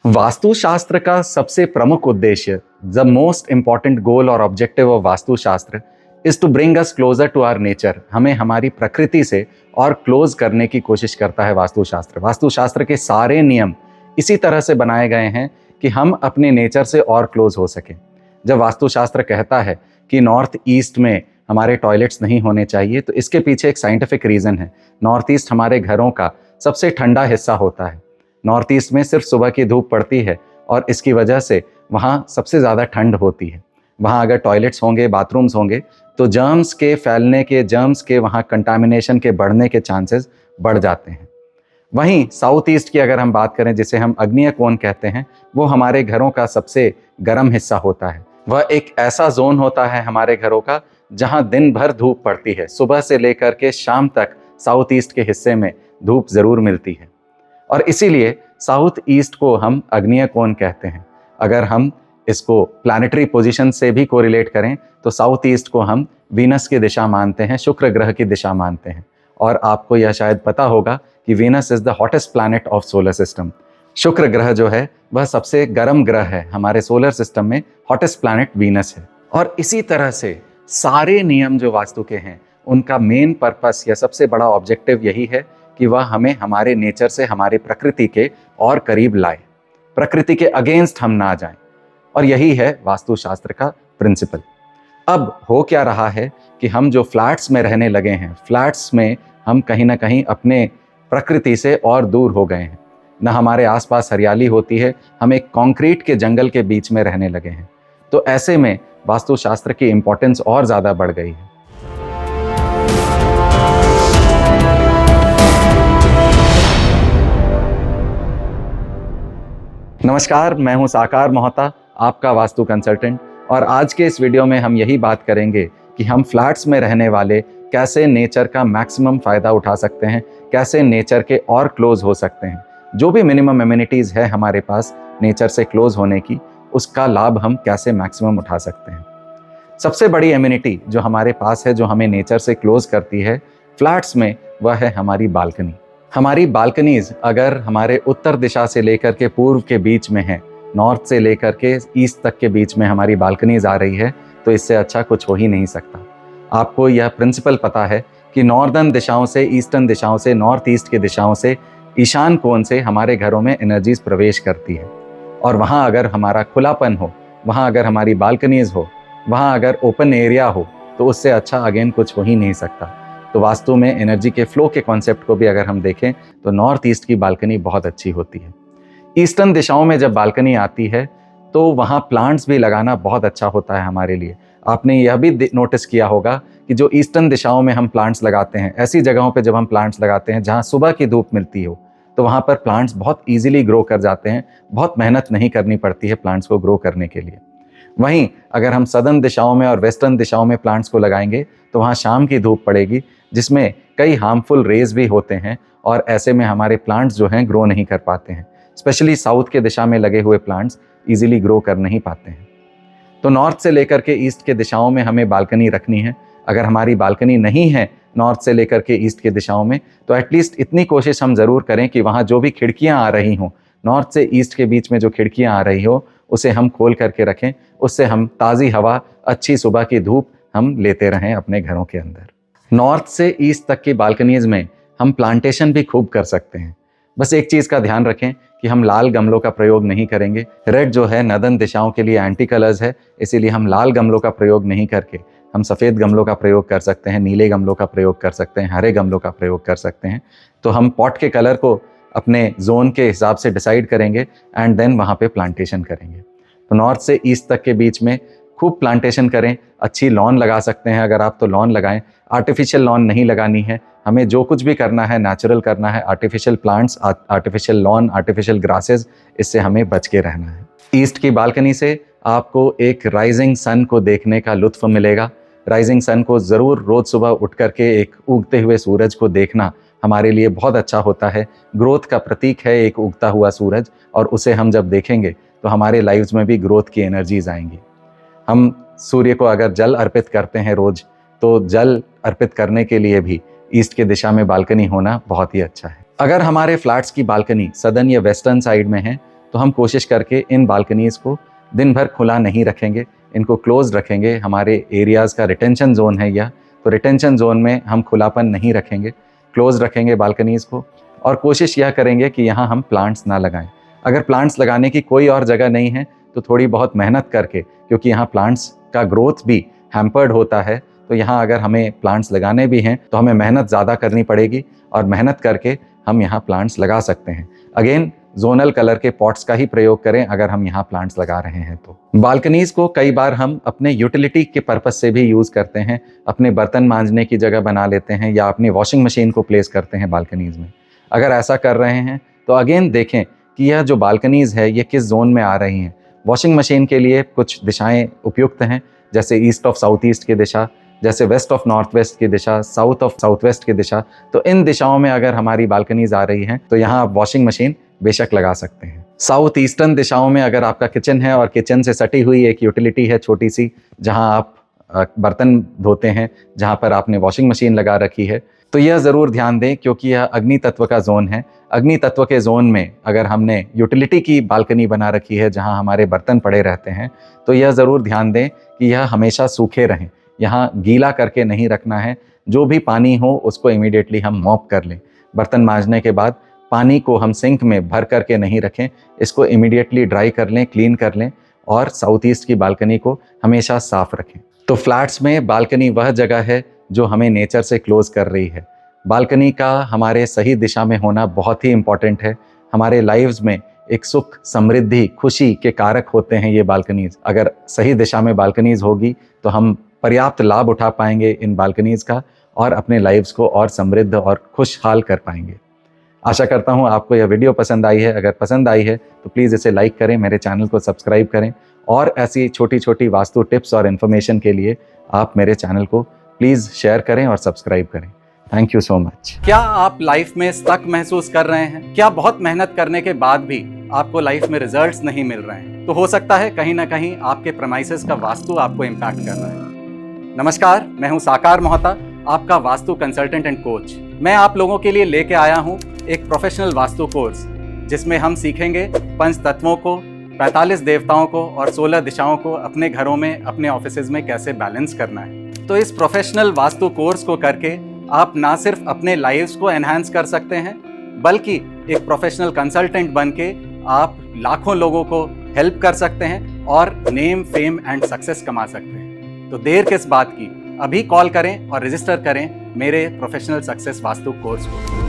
वास्तुशास्त्र का सबसे प्रमुख उद्देश्य, द मोस्ट इंपॉर्टेंट गोल और objective of Vastushastra is to bring us closer to our nature. हमें हमारी प्रकृति से और क्लोज करने की कोशिश करता है वास्तुशास्त्र। वास्तुशास्त्र के सारे नियम इसी तरह से बनाए गए हैं कि हम अपने नेचर से और क्लोज हो सकें। जब वास्तुशास्त्र कहता है कि नॉर्थ ईस्ट में हमारे टॉयलेट्स नहीं होने चाहिए, तो इसके पीछे एक साइंटिफिक रीज़न है। नॉर्थ ईस्ट हमारे घरों का सबसे ठंडा हिस्सा होता है। नॉर्थ ईस्ट में सिर्फ सुबह की धूप पड़ती है और इसकी वजह से वहाँ सबसे ज़्यादा ठंड होती है। वहाँ अगर टॉयलेट्स होंगे, बाथरूम्स होंगे, तो जर्म्स के फैलने के, जर्म्स के वहाँ कंटामिनेशन के बढ़ने के चांसेस बढ़ जाते हैं। वहीं साउथ ईस्ट की अगर हम बात करें, जिसे हम आग्नेय कोण कहते हैं, वो हमारे घरों का सबसे गर्म हिस्सा होता है। वह एक ऐसा जोन होता है हमारे घरों का जहाँ दिन भर धूप पड़ती है। सुबह से लेकर के शाम तक साउथ ईस्ट के हिस्से में धूप ज़रूर मिलती है और इसीलिए साउथ ईस्ट को हम आग्नेय कोण कहते हैं। अगर हम इसको प्लैनेटरी पोजीशन से भी कोरिलेट करें तो साउथ ईस्ट को हम वीनस की दिशा मानते हैं, शुक्र ग्रह की दिशा मानते हैं। और आपको यह शायद पता होगा कि Venus is the hottest planet of solar system. शुक्र ग्रह जो है वह सबसे गर्म ग्रह है हमारे सोलर सिस्टम में, हॉटेस्ट प्लैनेट वीनस है। और इसी तरह से सारे नियम जो वास्तु के हैं, उनका मेन पर्पस या सबसे बड़ा ऑब्जेक्टिव यही है कि वह हमें हमारे नेचर से, हमारे प्रकृति के और करीब लाए, प्रकृति के अगेंस्ट हम ना जाएं। और यही है वास्तुशास्त्र का प्रिंसिपल। अब हो क्या रहा है कि हम जो फ्लैट्स में रहने लगे हैं, फ्लैट्स में हम कहीं ना कहीं अपने प्रकृति से और दूर हो गए हैं। न हमारे आसपास हरियाली होती है, हम एक कंक्रीट के जंगल के बीच में रहने लगे हैं। तो ऐसे में वास्तुशास्त्र की इंपॉर्टेंस और ज़्यादा बढ़ गई है। नमस्कार, मैं हूं साकार मोहता, आपका वास्तु कंसल्टेंट। और आज के इस वीडियो में हम यही बात करेंगे कि हम फ्लैट्स में रहने वाले कैसे नेचर का मैक्सिमम फ़ायदा उठा सकते हैं, कैसे नेचर के और क्लोज हो सकते हैं। जो भी मिनिमम एमिनिटीज़ है हमारे पास नेचर से क्लोज होने की, उसका लाभ हम कैसे मैक्सिमम उठा सकते हैं। सबसे बड़ी एमिनिटी जो हमारे पास है, जो हमें नेचर से क्लोज करती है फ्लैट्स में, वह है हमारी बालकनी। हमारी बालकनीज अगर हमारे उत्तर दिशा से लेकर के पूर्व के बीच में है, नॉर्थ से लेकर के ईस्ट तक के बीच में हमारी बालकनीज आ रही है, तो इससे अच्छा कुछ हो ही नहीं सकता। आपको यह प्रिंसिपल पता है कि नॉर्दर्न दिशाओं से, ईस्टर्न दिशाओं से, नॉर्थ ईस्ट की दिशाओं से, ईशान कोण से हमारे घरों में एनर्जीज प्रवेश करती है। और वहाँ अगर हमारा खुलापन हो, वहाँ अगर हमारी बालकनीज हो, वहाँ अगर ओपन एरिया हो, तो उससे अच्छा अगेन कुछ हो ही नहीं सकता। तो वास्तु में एनर्जी के फ्लो के कॉन्सेप्ट को भी अगर हम देखें तो नॉर्थ ईस्ट की बालकनी बहुत अच्छी होती है। ईस्टर्न दिशाओं में जब बालकनी आती है तो वहाँ प्लांट्स भी लगाना बहुत अच्छा होता है हमारे लिए। आपने यह भी नोटिस किया होगा कि जो ईस्टर्न दिशाओं में हम प्लांट्स लगाते हैं, ऐसी जगहों पे जब हम प्लांट्स लगाते हैं जहाँ सुबह की धूप मिलती हो, तो वहाँ पर प्लांट्स बहुत ईजिली ग्रो कर जाते हैं। बहुत मेहनत नहीं करनी पड़ती है प्लांट्स को ग्रो करने के लिए। वहीं अगर हम सदर्न दिशाओं में और वेस्टर्न दिशाओं में प्लांट्स को लगाएंगे तो वहाँ शाम की धूप पड़ेगी, जिसमें कई हार्मफुल रेज भी होते हैं और ऐसे में हमारे प्लांट्स जो हैं ग्रो नहीं कर पाते हैं। स्पेशली साउथ के दिशा में लगे हुए प्लांट्स इजीली ग्रो कर नहीं पाते हैं। तो नॉर्थ से लेकर के ईस्ट के दिशाओं में हमें बालकनी रखनी है। अगर हमारी बालकनी नहीं है नॉर्थ से लेकर के ईस्ट के दिशाओं में, तो एटलीस्ट इतनी कोशिश हम ज़रूर करें कि वहाँ जो भी खिड़कियाँ आ रही हों, नॉर्थ से ईस्ट के बीच में जो खिड़कियाँ आ रही हो, उसे हम खोल करके रखें। उससे हम ताज़ी हवा, अच्छी सुबह की धूप हम लेते रहें अपने घरों के अंदर। नॉर्थ से ईस्ट तक की बालकनीज में हम प्लांटेशन भी खूब कर सकते हैं। बस एक चीज़ का ध्यान रखें कि हम लाल गमलों का प्रयोग नहीं करेंगे। रेड जो है नदन दिशाओं के लिए एंटी कलर्स है, इसीलिए हम लाल गमलों का प्रयोग नहीं करके हम सफ़ेद गमलों का प्रयोग कर सकते हैं, नीले गमलों का प्रयोग कर सकते हैं, हरे गमलों का प्रयोग कर सकते हैं। तो हम पॉट के कलर को अपने जोन के हिसाब से डिसाइड करेंगे एंड देन वहाँ पे प्लांटेशन करेंगे। तो नॉर्थ से ईस्ट तक के बीच में खूब प्लांटेशन करें। अच्छी लॉन लगा सकते हैं अगर आप, तो लॉन लगाएं। आर्टिफिशियल लॉन नहीं लगानी है। हमें जो कुछ भी करना है नेचुरल करना है। Artificial plants, artificial lawn, artificial grasses, इससे हमें बच के रहना है। ईस्ट की बालकनी से आपको एक राइजिंग सन को देखने का लुत्फ मिलेगा। राइजिंग सन को ज़रूर रोज़ सुबह उठ करके एक उगते हुए सूरज को देखना हमारे लिए बहुत अच्छा होता है। ग्रोथ का प्रतीक है एक उगता हुआ सूरज, और उसे हम जब देखेंगे तो हमारे लाइव्स में भी ग्रोथ की एनर्जीज आएंगी। हम सूर्य को अगर जल अर्पित करते हैं रोज, तो जल अर्पित करने के लिए भी ईस्ट के दिशा में बालकनी होना बहुत ही अच्छा है। अगर हमारे फ्लैट्स की बालकनी सदर्न या वेस्टर्न साइड में है, तो हम कोशिश करके इन बालकनीज़ को दिन भर खुला नहीं रखेंगे, इनको क्लोज रखेंगे। हमारे एरियाज़ का रिटेंशन जोन है यह, तो रिटेंशन जोन में हम खुलापन नहीं रखेंगे, क्लोज रखेंगे बालकनीज़ को। और कोशिश यह करेंगे कि यहाँ हम प्लांट्स ना लगाएं। अगर प्लांट्स लगाने की कोई और जगह नहीं है तो थोड़ी बहुत मेहनत करके, क्योंकि यहाँ प्लांट्स का ग्रोथ भी हैम्पर्ड होता है, तो यहाँ अगर हमें प्लांट्स लगाने भी हैं तो हमें मेहनत ज़्यादा करनी पड़ेगी और मेहनत करके हम यहाँ प्लांट्स लगा सकते हैं। अगेन जोनल कलर के पॉट्स का ही प्रयोग करें अगर हम यहाँ प्लांट्स लगा रहे हैं तो। बालकनीज़ को कई बार हम अपने यूटिलिटी के पर्पस से भी यूज़ करते हैं, अपने बर्तन मांजने की जगह बना लेते हैं या अपनी वॉशिंग मशीन को प्लेस करते हैं बालकनीज़ में। अगर ऐसा कर रहे हैं तो अगेन देखें कि यह जो बालकनीज़ है ये किस जोन में आ रही हैं। वॉशिंग मशीन के लिए कुछ दिशाएं उपयुक्त हैं, जैसे ईस्ट ऑफ साउथ ईस्ट की दिशा, जैसे वेस्ट ऑफ नॉर्थ वेस्ट की दिशा, साउथ ऑफ साउथ वेस्ट की दिशा। तो इन दिशाओं में अगर हमारी बालकनीज़ आ रही हैं तो यहाँ आप वॉशिंग मशीन बेशक लगा सकते हैं। साउथ ईस्टर्न दिशाओं में अगर आपका किचन है और किचन से सटी हुई एक यूटिलिटी है छोटी सी, जहाँ आप बर्तन धोते हैं, जहाँ पर आपने वॉशिंग मशीन लगा रखी है, तो यह ज़रूर ध्यान दें क्योंकि यह अग्नि तत्व का जोन है। अग्नि तत्व के जोन में अगर हमने यूटिलिटी की बालकनी बना रखी है जहाँ हमारे बर्तन पड़े रहते हैं, तो यह ज़रूर ध्यान दें कि यह हमेशा सूखे रहें। यहाँ गीला करके नहीं रखना है, जो भी पानी हो उसको इमीडिएटली हम मॉप कर लें। बर्तन मांजने के बाद पानी को हम सिंक में भर करके नहीं रखें, इसको इमीडिएटली ड्राई कर लें, क्लीन कर लें और साउथ ईस्ट की बालकनी को हमेशा साफ़ रखें। तो फ्लैट्स में बालकनी वह जगह है जो हमें नेचर से क्लोज कर रही है। बालकनी का हमारे सही दिशा में होना बहुत ही इम्पॉर्टेंट है। हमारे लाइव्स में एक सुख, समृद्धि, खुशी के कारक होते हैं ये बालकनीज़। अगर सही दिशा में बालकनीज़ होगी तो हम पर्याप्त लाभ उठा पाएंगे इन बालकनीज़ का और अपने लाइव्स को और समृद्ध और खुशहाल कर पाएंगे। आशा करता हूँ आपको यह वीडियो पसंद आई है। अगर पसंद आई है तो प्लीज़ इसे लाइक करें, मेरे चैनल को सब्सक्राइब करें और ऐसी छोटी छोटी वास्तु टिप्स और इन्फॉर्मेशन के लिए आप मेरे चैनल को प्लीज़ शेयर करें और सब्सक्राइब करें। Thank you so much. क्या आप लाइफ में स्टक महसूस कर रहे हैं? क्या बहुत मेहनत करने के बाद भी आपको लाइफ में रिजल्ट्स नहीं मिल रहे हैं? तो हो सकता है कहीं ना कहीं आपके प्रेमाइसेस का वास्तु आपको इम्पैक्ट कर रहा है। नमस्कार, मैं हूं साकार मोहता, आपका वास्तु कंसल्टेंट एंड कोच। मैं आप लोगों के लिए लेके आया हूं एक प्रोफेशनल वास्तु कोर्स, जिसमें हम सीखेंगे पंच तत्वों को, 45 देवताओं को और 16 दिशाओं को अपने घरों में, अपने ऑफिसेज में कैसे बैलेंस करना है। तो इस प्रोफेशनल वास्तु कोर्स को करके आप ना सिर्फ अपने लाइव्स को एनहांस कर सकते हैं, बल्कि एक प्रोफेशनल कंसल्टेंट बन के आप लाखों लोगों को हेल्प कर सकते हैं और नेम, फेम एंड सक्सेस कमा सकते हैं। तो देर किस बात की, अभी कॉल करें और रजिस्टर करें मेरे प्रोफेशनल सक्सेस वास्तु कोर्स को।